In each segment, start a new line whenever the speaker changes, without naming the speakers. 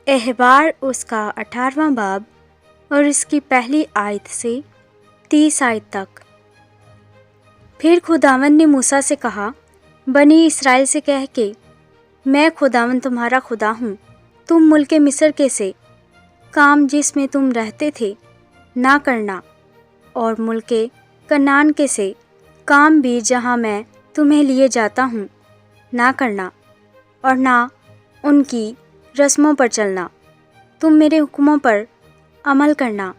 احبار اس کا 18واں باب اور اس کی پہلی آیت سے 30 آیت تک۔ پھر خداوند نے موسیٰ سے کہا، بنی اسرائیل سے کہہ کہ میں خداوند تمہارا خدا ہوں۔ تم ملک مصر کے سے کام جس میں تم رہتے تھے نہ کرنا، اور ملک کنعان کے سے کام بھی جہاں میں تمہیں لیے جاتا ہوں نہ کرنا، اور نہ ان کی رسموں پر چلنا۔ تم میرے حکموں پر عمل کرنا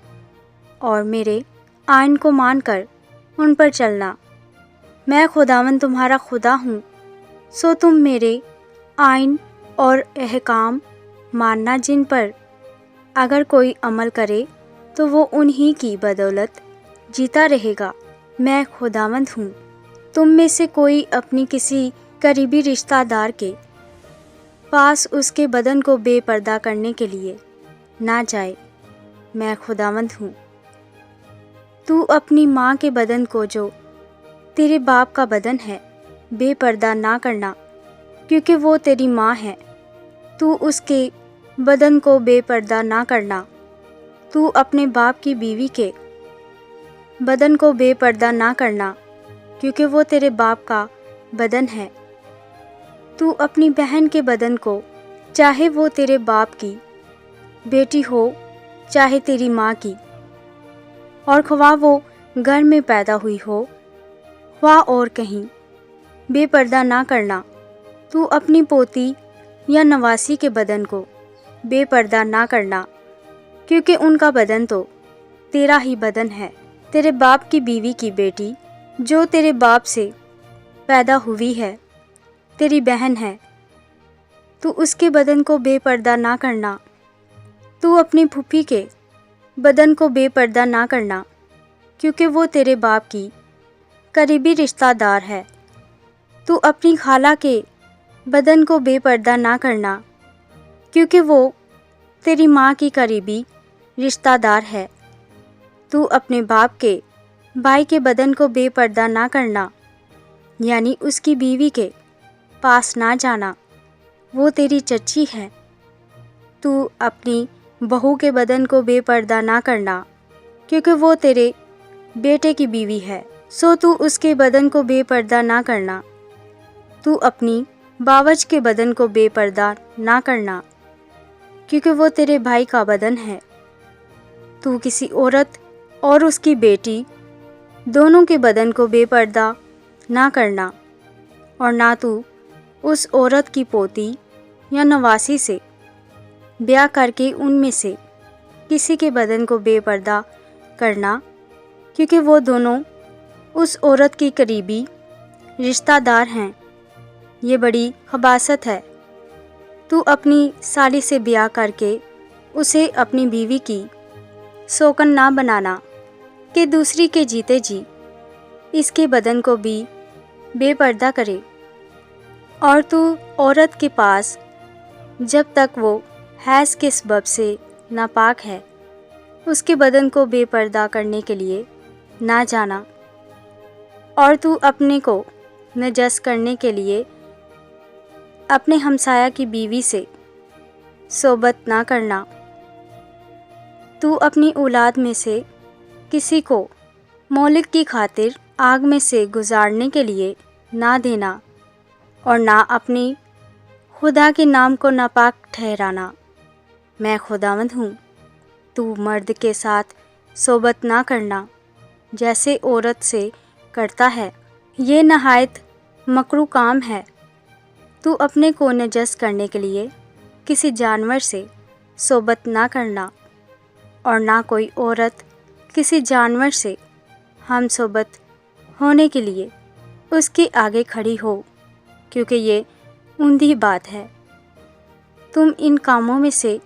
اور میرے آئین کو مان کر ان پر چلنا۔ میں خداوند تمہارا خدا ہوں، سو تم میرے آئین اور احکام ماننا، جن پر اگر کوئی عمل کرے تو وہ انہی کی بدولت جیتا رہے گا۔ میں خداوند ہوں۔ تم میں سے کوئی اپنی کسی قریبی رشتہ دار کے پاس اس کے بدن کو بے پردہ کرنے کے لیے نہ جائے۔ میں خداوند ہوں۔ تو اپنی ماں کے بدن کو جو تیرے باپ کا بدن ہے بے پردہ نہ کرنا، کیونکہ وہ تیری ماں ہے۔ تو اس کے بدن کو بے پردہ نہ کرنا۔ تو اپنے باپ کی بیوی کے بدن کو بے پردہ نہ کرنا، کیونکہ وہ تیرے باپ کا بدن ہے۔ تو اپنی بہن کے بدن کو، چاہے وہ تیرے باپ کی بیٹی ہو چاہے تیری ماں کی، اور خواہ وہ گھر میں پیدا ہوئی ہو خواہ اور کہیں، بے پردہ نہ کرنا۔ تو اپنی پوتی یا نواسی کے بدن کو بے پردہ نہ کرنا، کیونکہ ان کا بدن تو تیرا ہی بدن ہے۔ تیرے باپ کی بیوی کی بیٹی جو تیرے باپ سے پیدا ہوئی ہے تیری بہن ہے، تو اس کے بدن کو بے پردہ نہ کرنا۔ تو اپنی پھوپھی کے بدن کو بے پردہ نہ کرنا، کیونکہ وہ تیرے باپ کی قریبی رشتہ دار ہے۔ تو اپنی خالہ کے بدن کو بے پردہ نہ کرنا، کیونکہ وہ تیری ماں کی قریبی رشتہ دار ہے۔ تو اپنے باپ کے بھائی کے بدن کو بے پردہ نہ کرنا، یعنی اس کی بیوی کے پاس نہ جانا، وہ تیری چچی ہے۔ تو اپنی بہو کے بدن کو بے پردہ نہ کرنا، کیونکہ وہ تیرے بیٹے کی بیوی ہے، سو تو اس کے بدن کو بے پردہ نہ کرنا۔ تو اپنی باوج کے بدن کو بے پردہ نہ کرنا، کیونکہ وہ تیرے بھائی کا بدن ہے۔ تو کسی عورت اور اس کی بیٹی دونوں کے بدن کو بے پردہ نہ کرنا، اور نہ تو اس عورت کی پوتی یا نواسی سے بیاہ کر کے ان میں سے کسی کے بدن کو بے پردہ کرنا، کیونکہ وہ دونوں اس عورت کی قریبی رشتہ دار ہیں۔ یہ بڑی خباثت ہے۔ تو اپنی سالی سے بیاہ کر کے اسے اپنی بیوی کی سوکن نہ بنانا کہ دوسری کے جیتے جی اس کے بدن کو بھی بے پردہ کرے۔ اور تو عورت کے پاس جب تک وہ حیض کے سبب سے ناپاک ہے اس کے بدن کو بے پردہ کرنے کے لیے نہ جانا۔ اور تو اپنے کو نجس کرنے کے لیے اپنے ہمسایہ کی بیوی سے صحبت نہ کرنا۔ تو اپنی اولاد میں سے کسی کو مولک کی خاطر آگ میں سے گزارنے کے لیے نہ دینا، اور نہ اپنی خدا کے نام کو ناپاک ٹھہرانا۔ میں خداوند ہوں۔ تو مرد کے ساتھ صحبت نہ کرنا جیسے عورت سے کرتا ہے، یہ نہایت مکروہ کام ہے۔ تو اپنے کو نجس کرنے کے لیے کسی جانور سے صحبت نہ کرنا، اور نہ کوئی عورت کسی جانور سے ہم صحبت ہونے کے لیے اس کے آگے کھڑی ہو، کیونکہ یہ اوندھی بات ہے۔ تم ان کاموں میں سے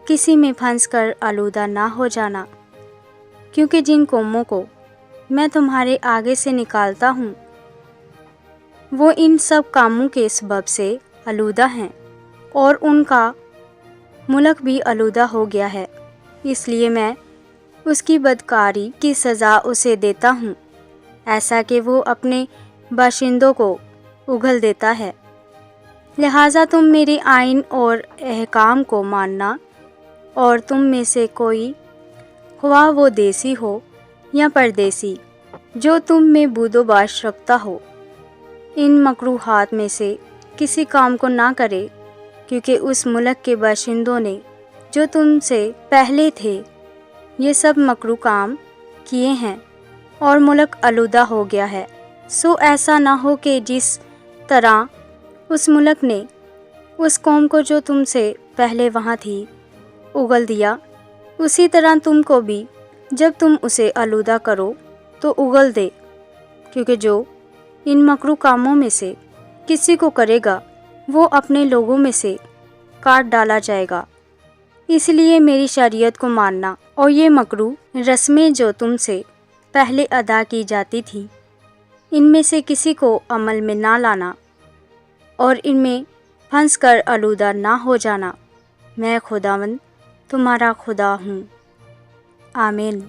کسی میں پھنس کر آلودہ نہ ہو جانا، کیونکہ جن قوموں کو میں تمہارے آگے سے نکالتا ہوں وہ ان سب کاموں کے سبب سے آلودہ ہیں، اور ان کا ملک بھی آلودہ ہو گیا ہے۔ اس لیے میں اس کی بدکاری کی سزا اسے دیتا ہوں، ایسا کہ وہ اپنے باشندوں کو اگل دیتا ہے۔ لہٰذا تم میرے آئین اور احکام کو ماننا، اور تم میں سے کوئی، خواہ وہ دیسی ہو یا پردیسی، جو تم میں بود و باش رکھتا ہو، ان مکروہات میں سے کسی کام کو نہ کرے، کیونکہ اس ملک کے باشندوں نے جو تم سے پہلے تھے یہ سب مکروہ کام کیے ہیں، اور ملک آلودہ ہو گیا ہے۔ سو ایسا نہ ہو کہ جس طرح اس ملک نے اس قوم کو جو تم سے پہلے وہاں تھی اگل دیا، اسی طرح تم کو بھی جب تم اسے آلودہ کرو تو اگل دے، کیونکہ جو ان مکروہ کاموں میں سے کسی کو کرے گا وہ اپنے لوگوں میں سے کاٹ ڈالا جائے گا۔ اس لیے میری شریعت کو ماننا اور یہ مکروہ رسمیں جو تم سے پہلے ادا کی جاتی تھیں، ان میں سے کسی کو عمل میں نہ لانا، اور ان میں پھنس کر آلودہ نہ ہو جانا۔ میں خداوند تمہارا خدا ہوں۔ آمین۔